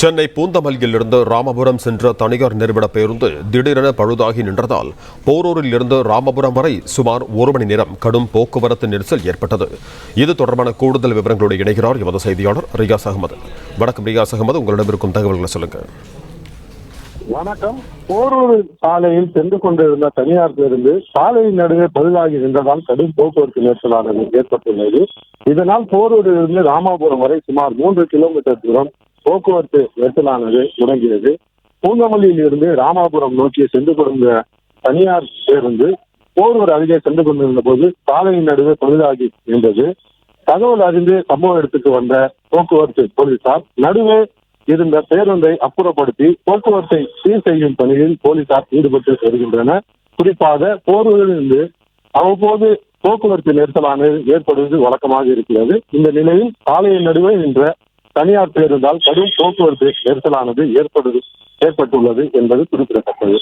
சென்னை பூந்தமல்லியில் இருந்து ராமபுரம் சென்ற தனியார் நிறுவன பேருந்து திடீரென பழுதாகி நின்றதால் போரூரில் இருந்து ராமபுரம் வரை சுமார் 1 மணி நேரம் கடும் போக்குவரத்து நெரிசல் ஏற்பட்டது. இது தொடர்பான கூடுதல் விவரங்களோடு இணைகிறார் எமது செய்தியாளர் ரியாஸ் அகமது. வணக்கம் ரியாஸ் அகமது, உங்களிடம் இருக்கும் தகவல்களை சொல்லுங்க. வணக்கம். போரூர் சாலையில் சென்று கொண்டிருந்த தனியார் பேருந்து சாலையின் நடுவே பழுதாகி நின்றதால் கடும் போக்குவரத்து நெரிசலானது ஏற்பட்டுள்ளது. இதனால் போரூரில் இருந்து ராமாபுரம் வரை சுமார் 3 கிலோமீட்டர் தூரம் போக்குவரத்து நெரிசலானது முடங்கியது. பூந்தமல்லியில் இருந்து ராமாபுரம் நோக்கி சென்று கொண்டிருந்த தனியார் பேருந்து போரூர் அருகே சென்று கொண்டிருந்த போது சாலையின் நடுவே பழுதாகி நின்றது. தகவல் அறிந்து சம்பவ இடத்துக்கு வந்த போக்குவரத்து போலீசார் நடுவே இருந்த பேருந்தை அப்புறப்படுத்தி போக்குவரத்தை சீர் செய்யும் பணியில் போலீசார் ஈடுபட்டு வருகின்றனர். குறிப்பாக போரூரில் இருந்து அவ்வப்போது போக்குவரத்து நெரிசலானது ஏற்படுவது வழக்கமாக இருக்கிறது. இந்த நிலையில் சாலையின் நடுவே நின்ற தனியார் பேருந்தால் கடும் போக்குவரத்து நெரிசலானது ஏற்பட்டுள்ளது என்பது குறிப்பிடத்தக்கது.